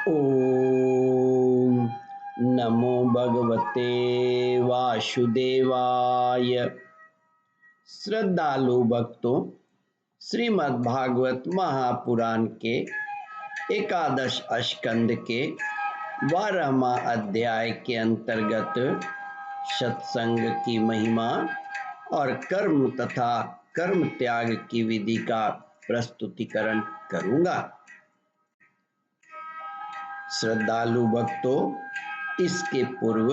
ओम नमो भगवते वासुदेवाय। श्रद्धालु भक्तों, श्रीमद् भागवत महापुराण के एकादश स्कंद के 12वां अध्याय के अंतर्गत सत्संग की महिमा और कर्म तथा कर्म त्याग की विधि का प्रस्तुतिकरण करूंगा। श्रद्धालु भक्तों, इसके पूर्व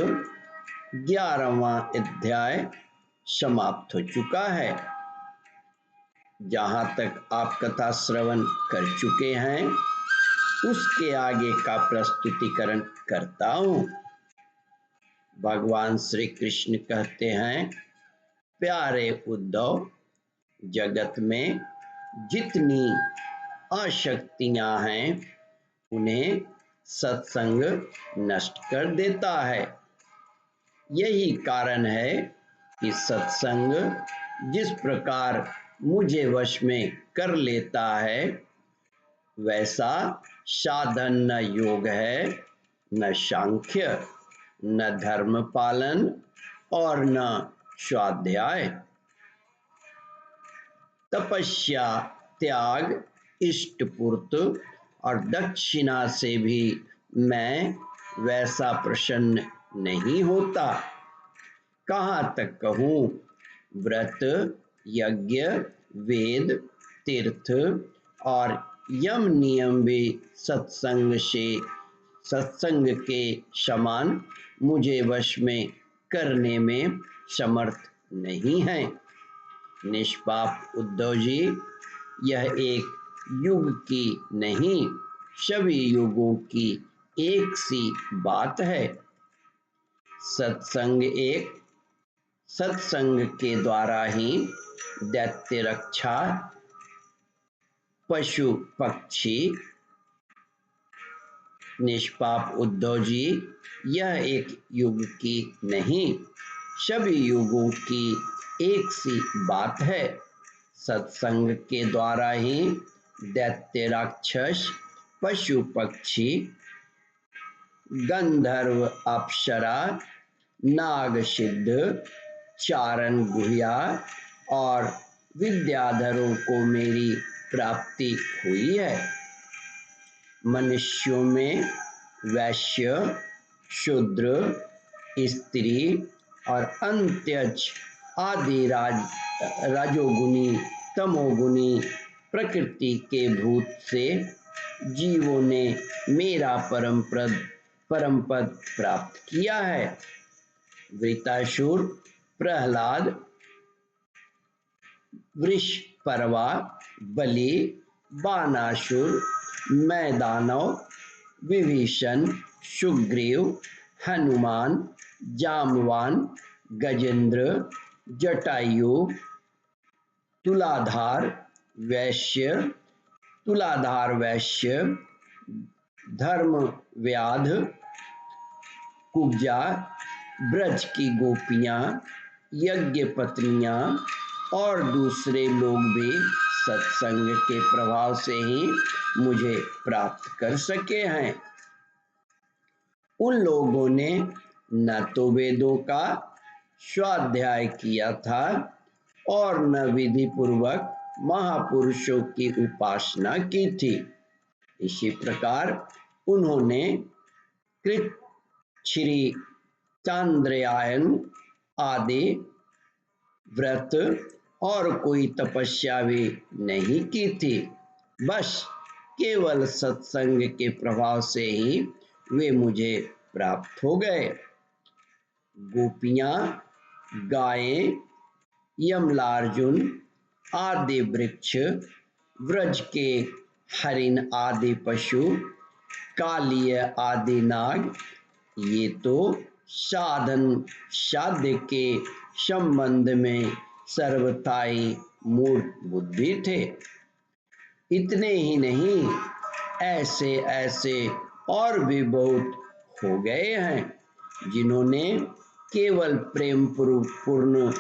11वां अध्याय समाप्त हो चुका है। जहां तक आप कथा श्रवण कर चुके हैं उसके आगे का प्रस्तुतिकरण करता हूं। भगवान श्री कृष्ण कहते हैं, प्यारे उद्धव, जगत में जितनी आसक्तियां हैं उन्हें सत्संग नष्ट कर देता है। यही कारण है कि सत्संग जिस प्रकार मुझे वश में कर लेता है वैसा साधन न योग है, न सांख्य, न धर्म पालन और न स्वाध्याय। तपस्या, त्याग, इष्टपूर्त और दक्षिणा से भी मैं वैसा प्रसन्न नहीं होता। कहाँ तक कहूँ, व्रत, यज्ञ, वेद, तीर्थ और यम नियम भी सत्संग के समान मुझे वश में करने में समर्थ नहीं है। निष्पाप उद्धव जी, यह एक युग की नहीं, सभी युगों की एक सी बात है। सत्संग के द्वारा ही दैत्य रक्षा, पशु पक्षी। निष्पाप उद्धव जी, यह एक युग की नहीं, सभी युगों की एक सी बात है। सत्संग के द्वारा ही दैत्य राक्षस, पशु पक्षी, गंधर्व अप्सरा, नाग सिद्ध, चारण गुहिया और विद्याधरों को मेरी प्राप्ति हुई है। मनुष्यों में वैश्य, शूद्र, स्त्री और अंत्यज आदि रजोगुणी तमोगुणी प्रकृति के भूत से जीवों ने मेरा परम पद प्राप्त किया है। वृतासुर, प्रहलाद, वृषपर्वा, बलि, बानासुर, मैदानव, विभीषण, सुग्रीव, हनुमान, जामवान, गजेंद्र, जटायु, तुलाधार वैश्य, धर्मव्याध, कुब्जा, ब्रज की गोपियां, यज्ञ पत्नियां और दूसरे लोग भी सत्संग के प्रभाव से ही मुझे प्राप्त कर सके हैं। उन लोगों ने न तो वेदों का स्वाध्याय किया था और न विधि पूर्वक महापुरुषों की उपासना की थी। इसी प्रकार उन्होंने कृत, श्री चांद्रयान आदि व्रत और कोई तपस्या भी नहीं की थी। बस केवल सत्संग के प्रभाव से ही वे मुझे प्राप्त हो गए। गोपियां, गायें, यमलार्जुन आदि वृक्ष, व्रज के हरिण आदि पशु, कालिय आदि नाग, ये तो साधन साध्य के संबंध में सर्वथा ही मूढ़ बुद्धि थे। इतने ही नहीं, ऐसे और भी बहुत हो गए हैं जिन्होंने केवल प्रेम पूर्ण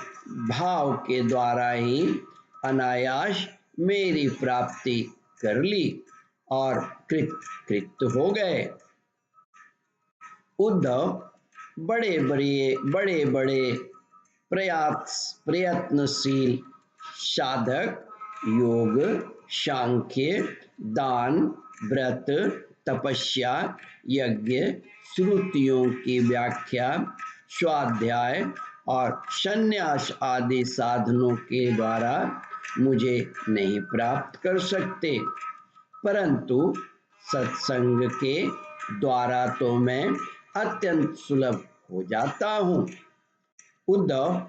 भाव के द्वारा ही अनायास मेरी प्राप्ति कर ली और कृत हो गए। उद्धव बड़े बड़े प्रयत्नशील साधक योग, सांख्य, दान, व्रत, तपस्या, यज्ञ, श्रुतियों की व्याख्या, स्वाध्याय और संन्यास आदि साधनों के द्वारा मुझे नहीं प्राप्त कर सकते, परंतु सत्संग के द्वारा तो मैं अत्यंत सुलभ हो जाता हूँ। उद्धव,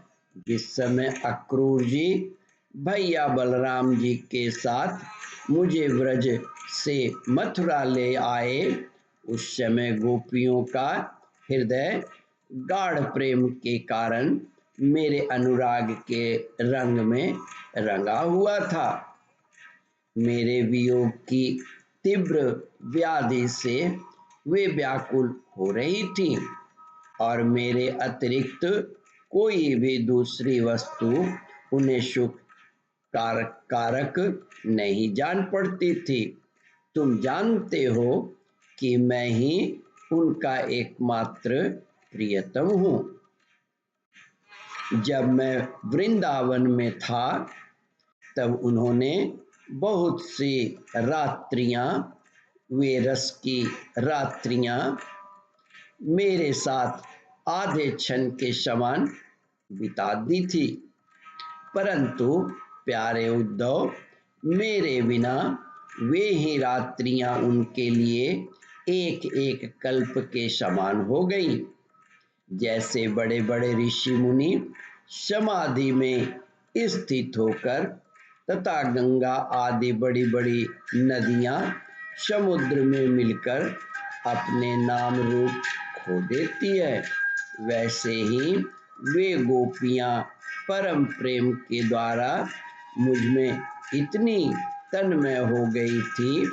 जिस समय अक्रूर जी भैया बलराम जी के साथ मुझे व्रज से मथुरा ले आए, उस समय गोपियों का हृदय गाढ़ प्रेम के कारण मेरे अनुराग के रंग में रंगा हुआ था। मेरे वियोग की तीव्र व्याधि से वे व्याकुल हो रही थी और मेरे अतिरिक्त कोई भी दूसरी वस्तु उन्हें सुख कारक नहीं जान पड़ती थी। तुम जानते हो कि मैं ही उनका एकमात्र प्रियतम हूँ। जब मैं वृंदावन में था तब उन्होंने बहुत सी रात्रियां, वे रस की रात्रियां मेरे साथ आधे क्षण के समान बिता दी थी, परंतु प्यारे उद्धव, मेरे बिना वे ही रात्रियां उनके लिए एक एक कल्प के समान हो गई। जैसे बड़े बड़े ऋषि मुनि समाधि में स्थित होकर तथा गंगा आदि बड़ी बड़ी नदियां समुद्र में मिलकर अपने नाम रूप खो देती है, वैसे ही वे गोपियां परम प्रेम के द्वारा मुझ में इतनी तन्मय हो गई थी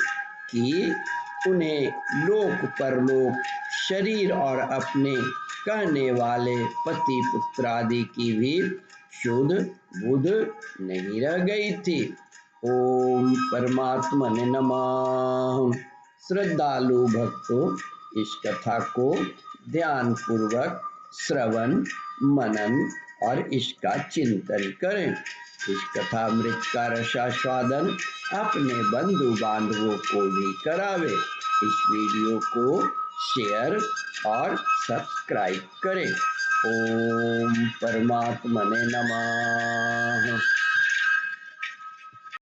कि उन्हें लोक परलोक, शरीर और अपने कहने वाले पति पुत्र आदि की भी शुद्ध बुद्ध नहीं रह गई थी। ओम परमात्मने नमः। श्रद्धालु भक्तों, इस कथा को ध्यान पूर्वक श्रवण, मनन और इसका चिंतन करें। इस कथामृत का रसास्वादन अपने बंधु बांधवों को भी करावे। इस वीडियो को शेयर और सब्सक्राइब करें। ओम परमात्मने नमः।